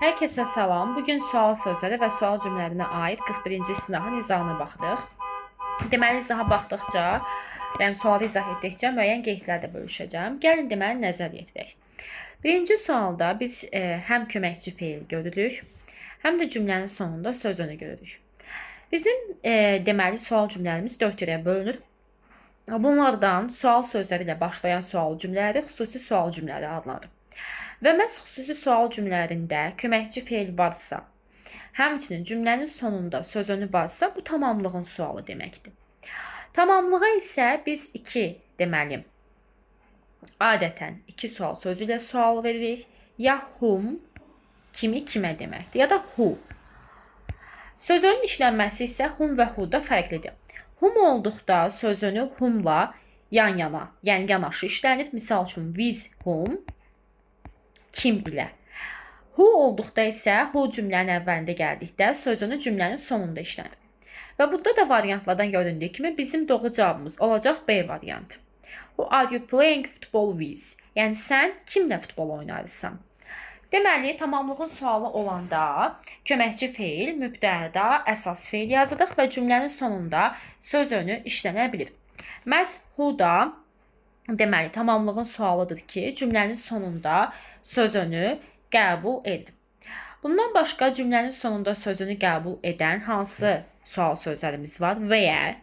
Herkese salam. Bugün sual sözləri və sual cümlələrinə aid 41-ci sınavın izahına baxdıq. Deməli, izaha baxdıqca, yəni sualı izah etdikcə müəyyən qeydlər də bölüşəcəm. Gəlin deməli nəzərə yetirək. Birinci sualda biz həm köməkçi feil görürük, həm də cümlənin sonunda sözünü görürük. Bizim deməli sual cümlələrimiz 4 yerə bölünür. Bunlardan sual sözləri ilə başlayan sual cümlələri xüsusi sual cümlələri adlanır. Və məhz xüsusi sual cümlələrində köməkçi feil varsa, həmçinin cümlənin sonunda sözünü varsa, bu tamamlığın sualı deməkdir. Tamamlığa isə biz deməli, adətən 2 sual sözü ilə sual veririk. Ya whom, kimi, kimə deməkdir, ya da who. Sözünün işlənməsi isə whom və who-da fərqlidir. Whom olduqda sözünü whom-la yan-yana, yəni yanaşı işlənir. Misal üçün, with whom, kim ilə. Who olduqda isə who cümlənin əvvəlində gəldikdə sözünü cümlənin sonunda işlənir. Və burada da variantlardan göründüyü kimi bizim doğru cavabımız olacaq B variantı. Who are you playing football with? Yəni sən kimlə futbol oynayırsan? Deməli, tamamlığın sualı olanda köməkçi feil, mübtəda əsas feil yazırıq və cümlənin sonunda sözünü işlənə bilir. Məhz who da deməli, tamamlığın sualıdır ki, cümlənin sonunda sözünü qəbul edir. Bundan başqa cümlənin sonunda sözünü qəbul edən hansı sual sözlərimiz var? Where,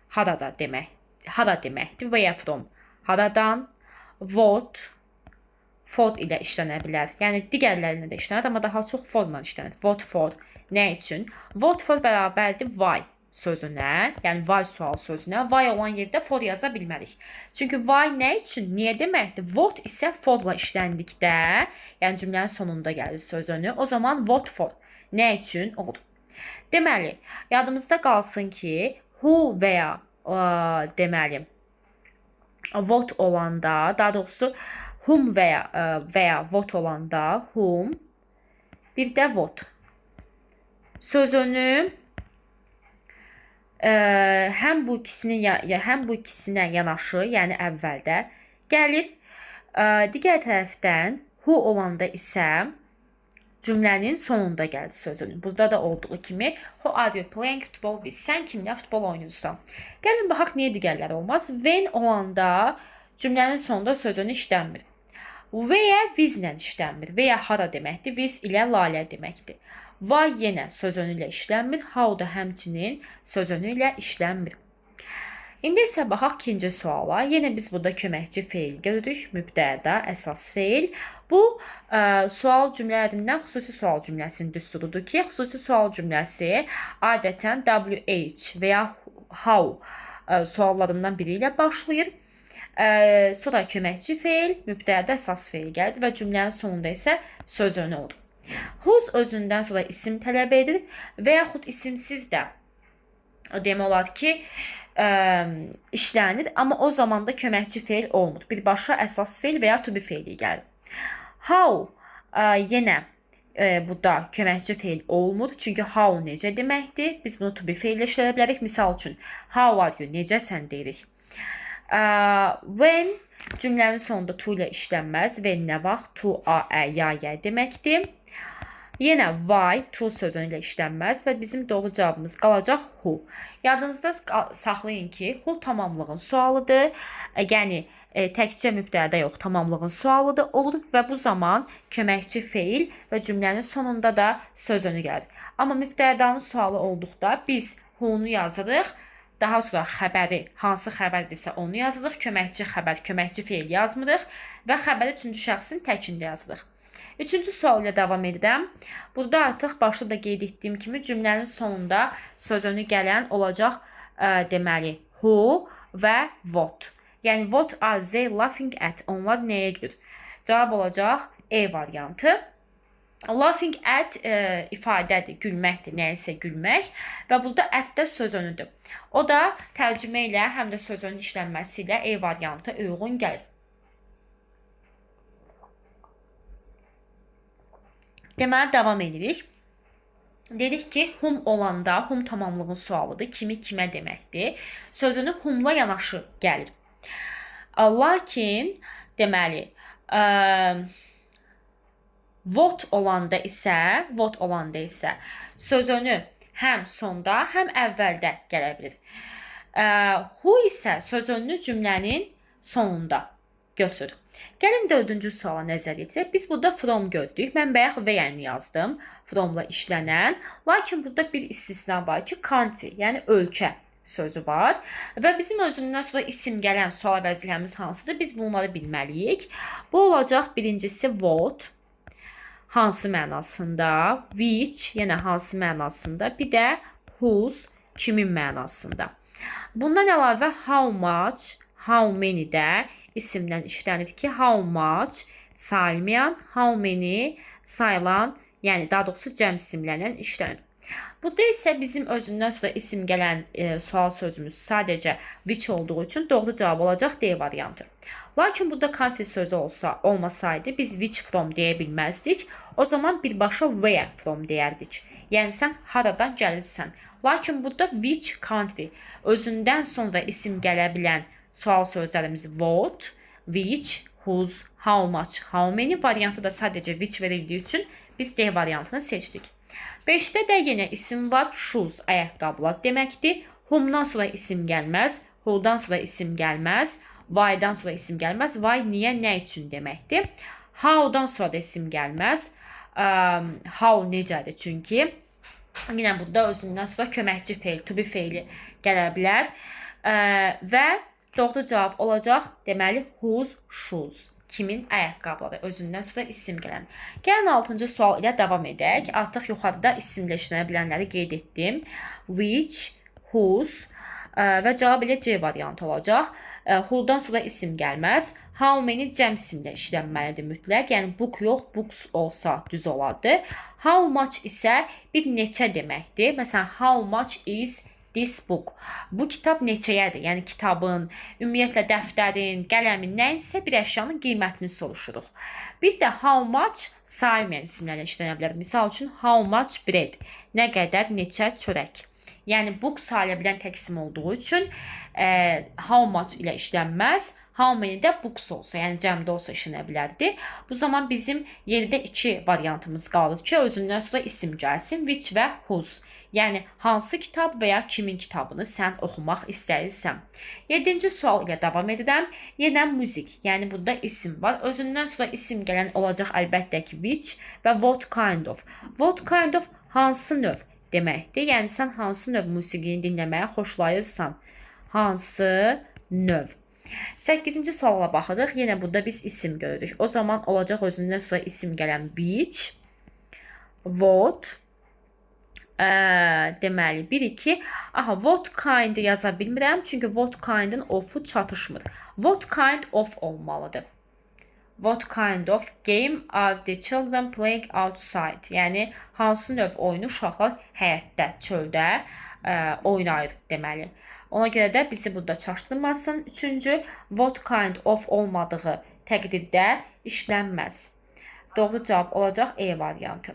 harada deməkdir. Where from, haradan. What, for ilə işlənə bilər. Yəni, digərlərinə də işlənir, amma daha çox for ilə işlənir. What for, nə üçün? What for bərabərdir why sözünə, yəni why sual sözünə. Why olan yerdə for yaza bilmərik. Çünki why nə üçün, niyə deməkdir? What isə forla işləndikdə, yəni cümlənin sonunda gəlir sözünü. O zaman what for, nə üçün olur. Deməli, yadımızda qalsın ki, who və ya deməli, what olanda, daha doğrusu whom və ya what olanda, whom, bir də what. Sözünü həm bu ikisinə yanaşı, yəni əvvəldə gəlir. Digər tərəfdən who olanda isə cümlənin sonunda gəlir sözünün. Burada da olduğu kimi who are you playing football with? Sən kimlə futbol oynayırsan? Gəlin baxaq niyə digərləri olmaz. When olanda cümlənin sonunda sözünü işlənmir. Where with-lə işlənmir. Where hara deməkdir? With ilə lalə deməkdir. Why yenə sözünü ilə işlənmir. How da həmçinin sözünü ilə işlənmir. İndi isə baxaq ikinci suala. Yenə biz burada köməkçi feil görürük. Mübtəda, əsas feil. Bu sual cümlələrindən xüsusi sual cümləsinin düsturudur ki, xüsusi sual cümləsi adətən WH və ya how suallarından biri ilə başlayır. Sonra köməkçi feil, mübtəda, əsas feil gəlir və cümlənin sonunda isə sözünü olur. Whose özündən sonra isim tələb edir və yaxud isimsiz də demək olar ki, işlənir, amma o zaman da köməkçi feil olmur. Birbaşa əsas feil və ya to be feili gəlir. How yenə burada köməkçi feil olmur. Çünki how necə deməkdir? Biz bunu to be feil ilə işlədə bilərik. Misal üçün, how are you? Necəsən deyirik. When cümlənin sonunda to ilə işlənməz. When nə vaxt? To, ya deməkdir. Yenə why, to sözünü ilə işlənməz və bizim doğru cavabımız qalacaq who. Yadınızda saxlayın ki, who tamamlığın sualıdır. Yəni, təkcə mübtəda yox, tamamlığın sualıdır olur və bu zaman köməkçi feil və cümlənin sonunda da sözünü gəlir. Amma mübtədanın sualı olduqda biz who-nu yazırıq, daha sonra xəbəri, hansı xəbərdirsə onu yazırıq, köməkçi xəbər, köməkçi feil yazmırıq və xəbəri üçüncü şəxsin təkində yazırıq. Üçüncü sual ilə davam edirəm. Burada artıq başda da qeyd etdiyim kimi cümlənin sonunda sözünü gələn olacaq deməli who və what. Yəni what are they laughing at? Onlar nəyə gülür? Cavab olacaq E variantı. Laughing at ifadədir, gülməkdir, nəyisə gülmək və burada at də sözünüdür. O da tərcümə ilə həm də sözünün işlənməsi ilə E variantı uyğun gəlir. Deməli, davam edirik. Dedik ki, whom olanda, whom tamamlığın sualıdır. Kimi, kimə deməkdir. Sözünü whom-la yanaşı gəlir. Lakin, deməli, Vote olanda isə sözünü həm sonda, həm əvvəldə gələ bilir. Who isə sözünü cümlənin sonunda götürür. Gəlin 4-cü suala nəzər yetirək. Biz burada from gördük. Mən bayaq when yazdım. Fromla işlənən. Lakin burada bir istisna var ki, country, yəni ölkə sözü var. Və bizim özündən sonra isim gələn sual əvəzlərimiz hansıdır? Biz bunları bilməliyik. Bu olacaq birincisi what, hansı mənasında, which, yenə hansı mənasında, bir də whose, kimin mənasında. Bundan əlavə how much, how many də isimdən işlənir ki, how much sayılmayan, how many sayılan, yəni daha doğrusu cəm isimlərlə işlənir. Burada isə bizim özündən sonra isim gələn sual sözümüz sadəcə which olduğu üçün doğru cavab olacaq D variantı. Lakin burada country sözü olmasaydı biz which from deyə bilməzdik. O zaman birbaşa where from deyərdik. Yəni sən haradan gəlirsən. Lakin burada which country özündən sonra isim gələ bilən sual sözlərimiz what, which, whose, how much, how many variantı da sadəcə which verildiyi üçün biz D variantını seçdik. 5-də də yenə isim var. Shoes, ayaqqabılar deməkdir. Whomdan sonra isim gəlməz. Who'dan sonra isim gəlməz. Why'dan sonra isim gəlməz. Why, niyə, nə üçün deməkdir. How'dan sonra da isim gəlməz. How necədir? Çünki yenə burada özündən sonra köməkçi feil, to be feili gələ bilər. Və doğru cavab olacaq deməli whose shoes. Kimin ayaqqabıları, özündən sonra isim gələn. Gəlin 6-cı sual ilə davam edək. Artıq yuxarıda isimlə işlənə bilənləri qeyd etdim. Which, whose və cavab ilə C variantı olacaq. Who'dan sonra isim gəlməz. How many cəm isimlə işlənməlidir mütləq. Yəni book yox, books olsa düz olardı. How much isə bir neçə deməkdir. Məsələn, how much is this book. Bu kitab neçəyədir? Yəni kitabın, ümumiyyətlə dəftərin, qələmin, nəyinsə bir əşyanın qiymətini soruşuruq. Bir də how much saymayan isimlərlə işlənə bilər. Misal üçün how much bread. Nə qədər, neçə çörək. Yəni book sayıla bilən tək isim olduğu üçün how much ilə işlənməz. How many də books olsa, yəni cəmdə olsa işlənə bilərdi. Bu zaman bizim yerdə 2 variantımız qalır ki, özündən sonra isim gəlsin, which və whose. Yəni hansı kitab və ya kimin kitabını sən oxumaq istəyirsən. 7-ci sual ilə davam edirəm. Yenə music, yəni burada isim var. Özündən sonra isim gələn olacaq əlbəttə ki which və what kind of. What kind of hansı növ deməkdir. Yəni sən hansı növ musiqini dinləməyə xoşlayırsan. Hansı növ. 8-ci suala baxırıq. Yenə burada biz isim görürük. O zaman olacaq özündən sonra isim gələn which, what, deməli 1-2. Aha, what kind yaza bilmirəm. Çünki what kind'in of'u çatışmır. What kind of olmalıdır. What kind of game are the children playing outside? Yəni hansı növ oyunu uşaqlar həyətdə, çöldə oynayır deməli. Ona görə də bizi burada çaşdırmasın. 3-cü, what kind of olmadığı təqdirdə işlənməz. Doğru cavab olacaq E variantı.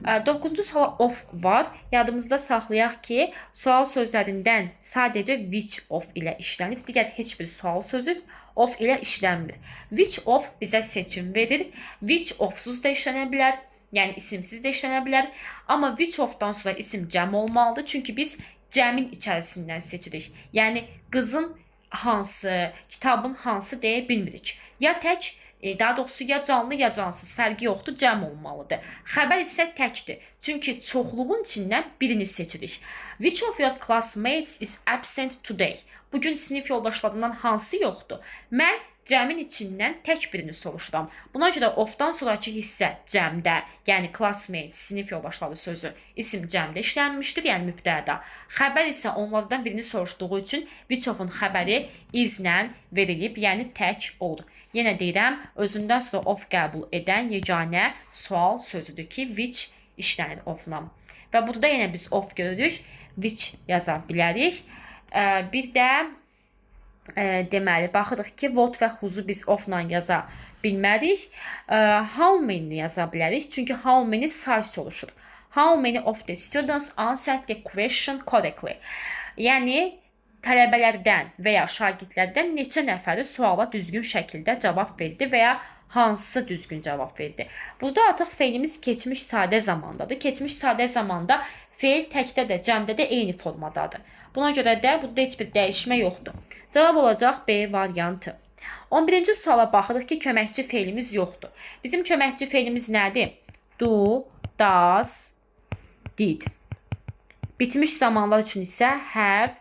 9-cu suala of var. Yadımızda saxlayaq ki, sual sözlərindən sadəcə which of ilə işlənir. Digər heç bir sual sözü of ilə işlənmir. Which of bizə seçim verir. Which ofsuz da işlənə bilər. Yəni isimsiz də işlənə bilər. Amma which ofdan sonra isim cəm olmalıdır. Çünki biz cəmin içərisindən seçirik. Yəni qızın hansı, kitabın hansı deyə bilmirik. Ya tək, daha doğrusu ya canlı ya cansız, fərqi yoxdur, cəm olmalıdır. Xəbər isə təkdir. Çünki çoxluğun içindən birini seçirik. Which of your classmates is absent today? Bugün sinif yoldaşlarından hansı yoxdur? Mən cəmin içindən tək birini soruşuram. Buna görə ofdan sonraki hissə cəmdə, yəni classmates, sinif yoldaşları sözü isim cəmdə işlənmişdir, yəni mübtəda. Xəbər isə onlardan birini soruşduğu üçün which of'un xəbəri izlə verilib, yəni tək olur. Yenə deyirəm, özündən sonra of qəbul edən yeganə sual sözüdür ki, which işlənir ofla. Və burada yenə biz of görürük, which yaza bilərik. Bir də deməli, baxırıq ki, what və who'u biz ofla yaza bilmərik. How many yaza bilərik, çünki how many say soruşur. How many of the students answered the question correctly? Yəni, tələbələrdən və ya şagirdlərdən neçə nəfəri suala düzgün şəkildə cavab verdi və ya Hansısı düzgün cavab verdi. Burada artıq feilimiz keçmiş sadə zamandadır. Keçmiş sadə zamanda feil təkdə də, cəmdə də eyni formadadır. Buna görə də burada heç bir dəyişmə yoxdur. Cavab olacaq B variantı. 11-ci suala baxırıq ki, köməkçi feilimiz yoxdur. Bizim köməkçi feilimiz nədir? Do, does, did. Bitmiş zamanlar üçün isə have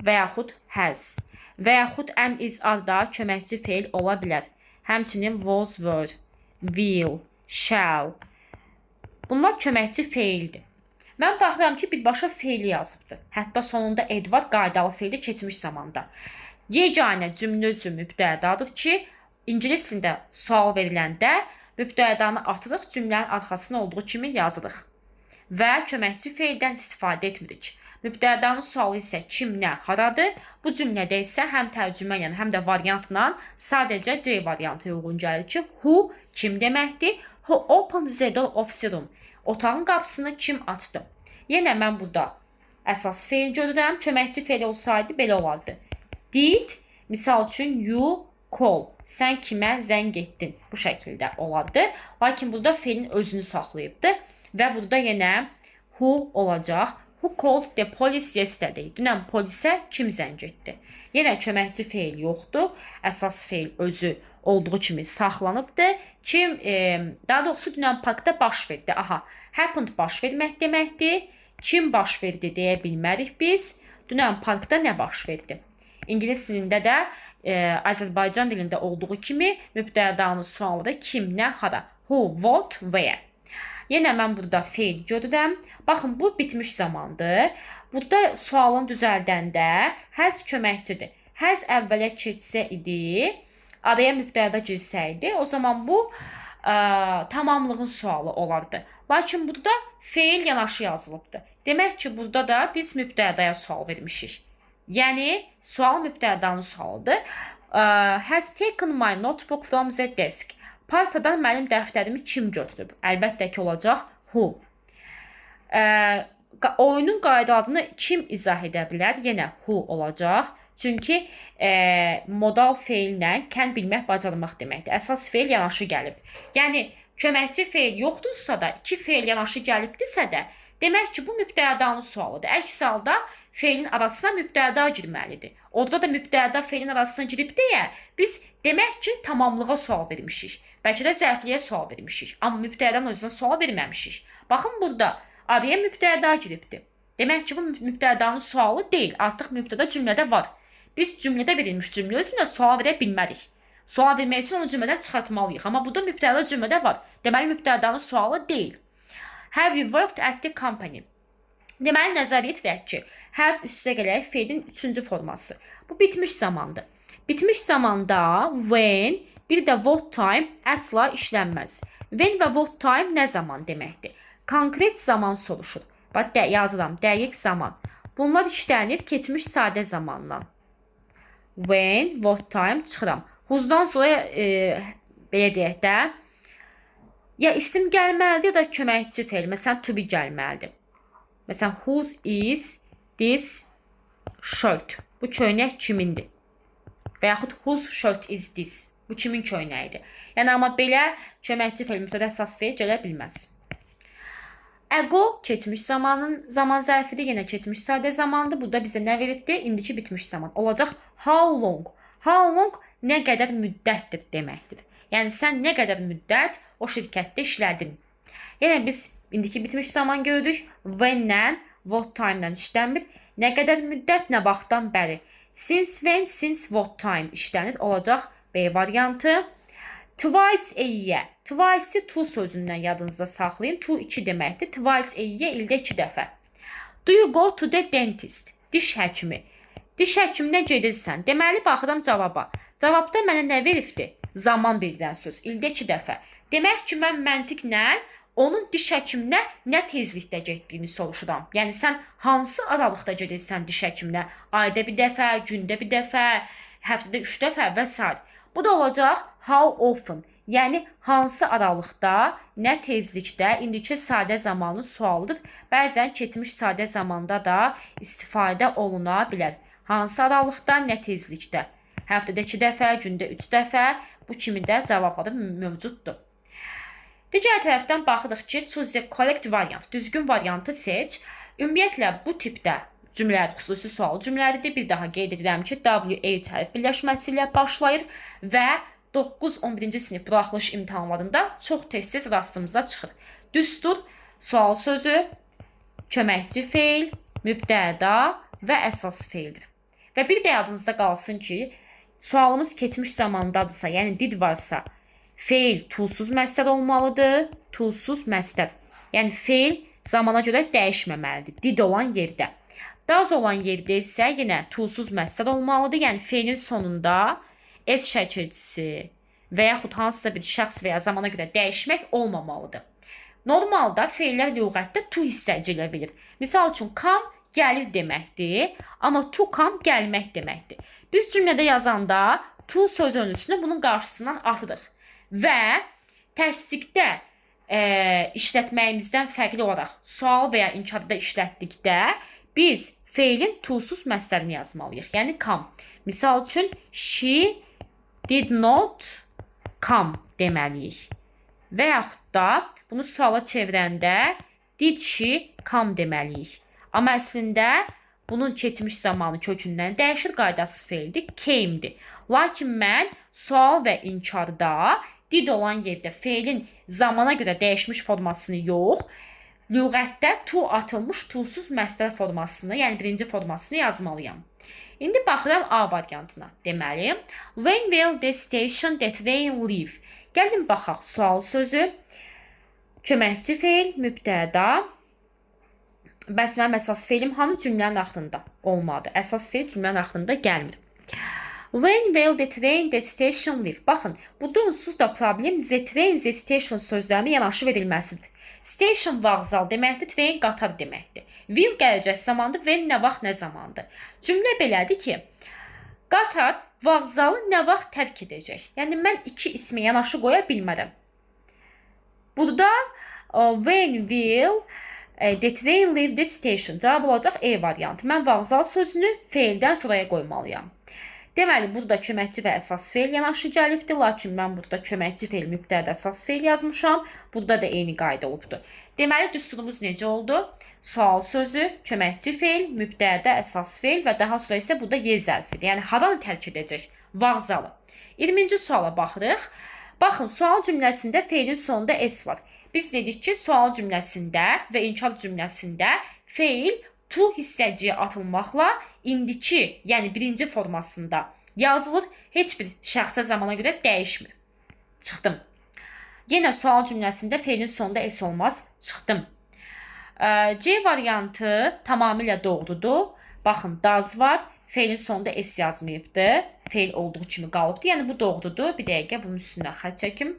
və yaxud has. Və yaxud am, is, are da köməkçi feil ola bilər. Həmçinin was, were, will, shall. Bunlar köməkçi feildir. Mən baxıram ki, birbaşa feili yazıbdır. Hətta sonunda ed var, qaydalı feili keçmiş zamanda. Yeganə cümlə özü mübtədadır ki, ingilis dilində sual veriləndə mübtədanı atırıq, cümlənin arxasına olduğu kimi yazırıq. Və köməkçi feildən istifadə etmirik. Mübtədanın sualı isə kim, nə, haradır. Bu cümlədə isə həm tərcümə ilə, həm də variantla sadəcə C variantı uyğun gəlir ki, who kim deməkdir? Who opened the door of the room? Otağın qapısını kim açdı? Yenə mən burada əsas feil görürəm. Köməkçi feil olsaydı belə olardı. Did, misal üçün you call. Sən kimə zəng etdin? Bu şəkildə olardı. Lakin burada feilin özünü saxlayıbdı. Və burada yenə who olacaq. Who called the police yesterday? Dünən polisə kim zəng etdi? Yenə köməkçi feil yoxdur. Əsas feil özü olduğu kimi saxlanıbdır. Kim, daha doğrusu dünən parkda baş verdi. Aha, happened baş vermək deməkdir. Kim baş verdi deyə bilmərik biz. Dünən parkda nə baş verdi? İngilis dilində də Azərbaycan dilində olduğu kimi mübtədanın sualı da kim, nə, hara. Who, what, where. Yenə mən burada feil görürəm. Baxın, bu bitmiş zamandır. Burada sualını düzəldəndə has köməkçidir. Has əvvələ keçsə idi, araya mübtəda girsəydi, o zaman bu tamamlığın sualı olardı. Lakin burada feil yanaşı yazılıbdır. Demək ki, burada da biz mübtədaya sual vermişik. Yəni, sual mübtədanın sualıdır. Has taken my notebook from the desk. Partadan mənim dəftərimi kim götürüb? Əlbəttə ki, olacaq who. Oyunun qaydalarını kim izah edə bilər? Yenə who olacaq. Çünki modal feillə can bilmək, bacarmaq deməkdir. Əsas feil yanaşı gəlib. Yəni, köməkçi feil yoxdursa da, iki feil yanaşı gəlibdirsə də, demək ki, bu mübtədanın sualıdır. Əks halda feilin arasına mübtəda girməlidir. Orada da mübtəda feilin arasına girib deyə, biz demək ki, tamamlığa sual vermişik. Bəlkə də zərfliyə sual vermişik. Amma mübtədanın özünə sual verməmişik. Baxın, burada araya mübtəda giribdir. Demək ki, bu mübtədanın sualı deyil. Artıq mübtəda cümlədə var. Biz cümlədə verilmiş cümlə özünə sual verə bilmərik. Sual vermək üçün onu cümlədən çıxartmalıyıq. Amma burada mübtəda cümlədə var. Deməli, mübtədanın sualı deyil. Have you worked at the company? Deməli, nəzəriyyət edək ki, hərf üstə gələk feilin 3-cü forması. Bu bitmiş zamandır. Bitmiş zamanda when, bir də what time əsla işlənməz. When və what time nə zaman deməkdir? Konkret zaman soruşur. Bax, yazıram, dəqiq zaman. Bunlar işlənir keçmiş sadə zamanla. When, what time çıxıram. Who'dan sonra belə deyək də, ya isim gəlməlidir, ya da köməkçi feil. Məsələn, to be gəlməlidir. Məsələn, whose is this shirt? Bu köynək kimindir? Və yaxud whose shirt is this? Bu kimin köynəyidir? Yəni, amma belə köməkçi feil, mübtəda əsas feil gələ bilməz. Ago keçmiş zamanın zaman zərfidir, yenə keçmiş sadə zamandır. Burada bizə nə veribdir? İndiki bitmiş zaman. Olacaq how long. How long nə qədər müddətdir deməkdir. Yəni, sən nə qədər müddət o şirkətdə işlədin. Yəni, biz indiki bitmiş zaman görürük. When-lə, what time-lə işlənmir. Nə qədər müddət, nə vaxtdan bəri. Since when, since what time işlənir. Olacaq B variantı. Twice a year. Twice-i to sözündən yadınızda saxlayın. To 2 deməkdir. Twice a year ildə 2 dəfə. Do you go to the dentist? Diş həkimi. Diş həkiminə gedirsən. Deməli, baxıram cavaba. Cavabda mənə nə veribdir? Zaman verilən söz. İldə 2 dəfə. Demək ki, mən məntiqlə onun diş həkiminə nə tezlikdə getdiyini soruşuram. Yəni, sən hansı aralıqda gedirsən diş həkiminə? Ayda bir dəfə, gündə bir dəfə, həftədə 3 dəfə və s. Bu da olacaq how often. Yəni, hansı aralıqda, nə tezlikdə, indiki sadə zamanın sualıdır. Bəzən keçmiş sadə zamanda da istifadə oluna bilər. Hansı aralıqda, nə tezlikdə? Həftədə 2 dəfə, gündə 3 dəfə. Bu kimi də cavablarda mövcuddur. Digər tərəfdən baxırıq ki, choose the correct variant. Düzgün variantı seç. Ümumiyyətlə bu tipdə cümlələr xüsusi sual cümləlidir. Bir daha qeyd edirəm ki, WH hərf birləşməsi ilə başlayır və 9-11-ci sinif buraxılış imtahanlarında çox tez-tez rastımıza çıxır. Düstur, sual sözü, köməkçi feil, mübtəda və əsas feildir. Və bir də yadınızda qalsın ki, sualımız keçmiş zamandadırsa, yəni did varsa, feil toolsuz məsdər olmalıdır. Toolsuz məsdər. Yəni feil zamana görə dəyişməməlidir. Did olan yerdə. Does olan yerdə isə yenə toolsuz məsdər olmalıdır. Yəni feilin sonunda s şəkilçisi və yaxud hansısa bir şəxs və ya zamana görə dəyişmək olmamalıdır. Normalda feillər lüğətdə to hissəci ilə bilir. Misal üçün come gəlir deməkdir, amma to come gəlmək deməkdir. Biz cümlədə yazanda to söz önlüsünü bunun qarşısından atırıq və təsdiqdə işlətməyimizdən fərqli olaraq sual və ya inkarda işlətdikdə biz feilin toolsuz məsdərini yazmalıyıq. Yəni come. Misal üçün she did not come deməliyik. Və yaxud da bunu suala çevirəndə did she come deməliyik. Amma əslində bunun keçmiş zamanı kökündən dəyişir, qaydasız feildir, came'dir. Lakin mən sual və inkarda did olan yerdə feilin zamana görə dəyişmiş formasını yox, lüğətdə to atılmış toolsuz məsdər formasını, yəni birinci formasını yazmalıyam. İndi baxıram A variantına. Deməli, when will the station the train leave? Gəlin baxaq, sual sözü, köməkçi feil, mübtəda. Bəs mənim əsas feilim hanı cümlənin axırında olmadı? Əsas feil cümlənin axırında gəlmir. When will the train the station leave? Baxın, burada onsuz da problem the train the station sözlərinin yanaşı verilməsidir. Station vağzal deməkdir, train qatar deməkdir. Will gələcək zamandır, when nə vaxt nə zamandır. Cümlə belədir ki, qatar vağzalı nə vaxt tərk edəcək. Yəni mən iki ismi yanaşı qoya bilmərəm. Burada when will the train leave the station cavab olacaq E variantı. Mən vağzal sözünü feildən sonraya qoymalıyam. Deməli, burada köməkçi və əsas feil yanaşı gəlibdir. Lakin mən burada köməkçi feil, mübtəda, əsas feil yazmışam. Burada da eyni qayda olubdur. Deməli, düsturumuz necə oldu? Sual sözü, köməkçi feil, mübtəda, əsas feil və daha sonra isə burada yer zərfidir. Yəni, haranı tərk edəcək? Vağzalı. 20-ci suala baxırıq. Baxın, sual cümləsində feilin sonunda S var. Biz dedik ki, sual cümləsində və inkar cümləsində feil to hissəciyə atılmaqla indiki, yəni birinci formasında yazılır. Heç bir şəxsə zamana görə dəyişmir. Çıxdım. Yenə sual cümləsində feilin sonunda S olmaz. Çıxdım. C variantı tamamilə doğrudur. Baxın, does var. Feilin sonunda S yazmayıbdır. Feil olduğu kimi qalıbdır. Yəni bu doğrudur. Bir dəqiqə bunun üstünə xətt çəkim.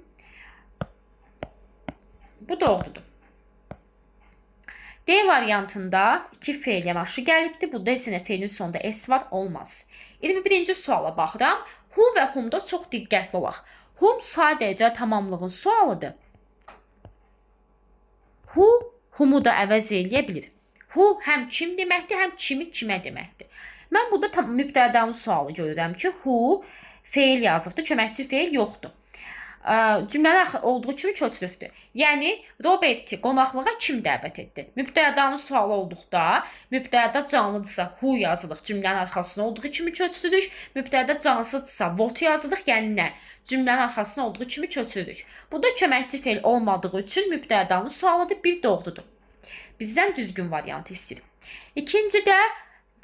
Bu doğrudur. D variantında iki feil yanaşı gəlibdir. Burada isə feilin sonunda S var, olmaz. 21-ci suala baxıram. Who və whom-da çox diqqətli olaq. Whom sadəcə tamamlığın sualıdır. Who, whom-u da əvəz eləyə bilir. Who həm kim deməkdir, həm kimi kimə deməkdir. Mən burada mübtədanın sualı görürəm ki, who feil yazıbdır, köməkçi feil yoxdur. Cümlənin olduğu kimi köçürübdür. Yəni, Roberti qonaqlığa kim dəvət etdi? Mübtədanın sualı olduqda, mübtəda canlıdırsa who yazılıq, cümlənin arxasına olduğu kimi köçürürük. Mübtəda cansızdırsa what yazılıq, yəni nə? Cümlənin arxasına olduğu kimi köçürürük. Burada köməkçi feil olmadığı üçün mübtədanın sualıdır, bir doğrudur. Bizdən düzgün variantı istəyir. İkinci də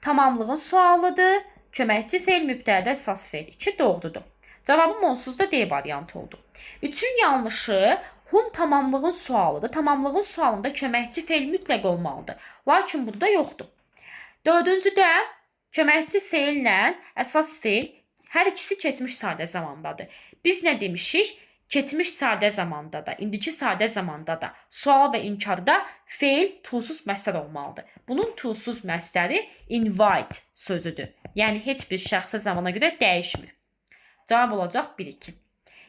tamamlığın sualıdır, köməkçi feil, mübtəda, əsas feil. 2 doğrudur. Cavabım onsuz da D variantı oldu. Üçün yanlışı whom tamamlığın sualıdır. Tamamlığın sualında köməkçi feil mütləq olmalıdır. Lakin burada yoxdur. Dördüncü də köməkçi feillə əsas feil hər ikisi keçmiş sadə zamandadır. Biz nə demişik? Keçmiş sadə zamanda da, indiki sadə zamanda da sual və inkarda feil toolsuz məsdər olmalıdır. Bunun toolsuz məsdəri invite sözüdür. Yəni heç bir şəxsə zamana görə dəyişmir. Cavab olacaq 1-2.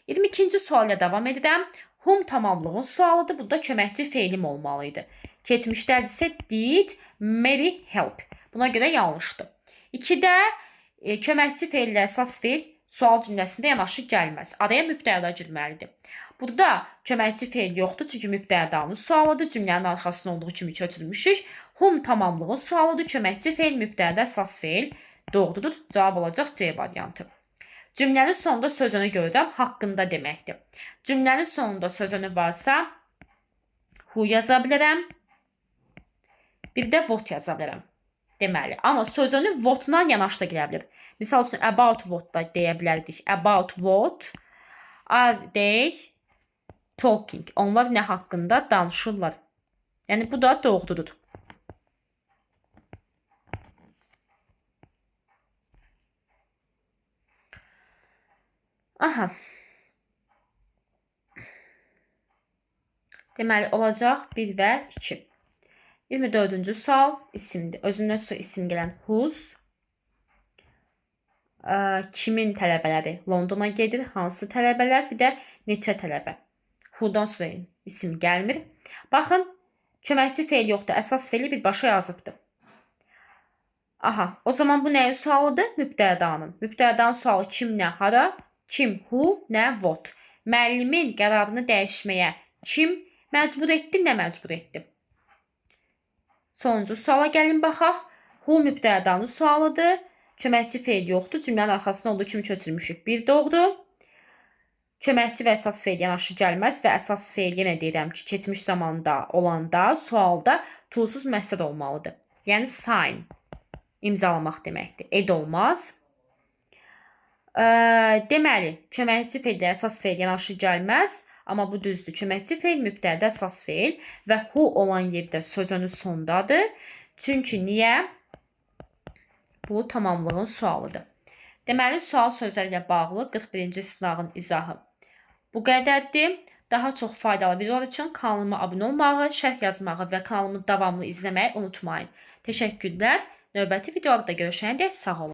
22-ci sual ilə davam edirəm. Whom tamamlığın sualıdır. Burada köməkçi feilim olmalıydı. Keçmişdədirsə did Mary help. Buna görə yanlışdır. 2-də köməkçi feillə əsas feil sual cümləsində yanaşı gəlməz. Araya mübtəda girməlidir. Burada köməkçi feil yoxdur, çünki mübtədanın sualıdır. Cümlənin arxasında olduğu kimi köçürmüşük. Hum tamamlığın sualıdır. Köməkçi feil, mübtəda, əsas feil. Doğrudur. Cavab olacaq C variantı. Cümlənin sonunda sözünü görürəm, haqqında deməkdir. Cümlənin sonunda sözünü varsa, who yaza bilərəm. Bir də what yaza bilərəm. Deməli, amma sözünü what-la yanaşı da gələ bilər. Misal üçün, about what da deyə bilərdik. About what are they talking? Onlar nə haqqında danışırlar? Yəni, bu da doğrudur. Aha. Deməli, olacaq 1 və 2. 24-cü sual isimdir. Özündən sonra isim gələn whose. Kimin tələbələri Londona gedir? Hansı tələbələr? Bir də neçə tələbə? Who'dan sonra isim gəlmir. Baxın, köməkçi feil yoxdur. Əsas feili birbaşa yazıbdır. Aha, o zaman bu nəyin sualıdır? Mübtədanın. Mübtədanın sualı kim, nə, hara? Kim, who, nə, what. Müəllimin qərarını dəyişməyə kim məcbur etdi, nə məcbur etdi? Sonuncu suala gəlin baxaq. Who mübtədanın sualıdır. Köməkçi feil yoxdur. Cümlənin arxasında olduğu kimi köçürmüşük. Bir doğru. Köməkçi və əsas feil yanaşı gəlməz və əsas feil yenə deyirəm ki, keçmiş zamanda olanda sualda toolsuz məqsəd olmalıdır. Yəni sign, imzalamaq deməkdir. Ed olmaz. Deməli, köməkçi feil ilə əsas feil yanaşı gəlməz. Amma bu düzdür. Köməkçi feil, mübtəda, əsas feil və who olan yerdə sözünün sondadır. Çünki niyə? Bu tamamlığın sualıdır. Deməli, sual sözləri ilə bağlı 41-ci sınavın izahı bu qədərdir. Daha çox faydalı videolar üçün kanalıma abunə olmağı, şərh yazmağı və kanalımı davamlı izləməyi unutmayın. Təşəkkürlər. Növbəti videolarda görüşənədək sağ olun.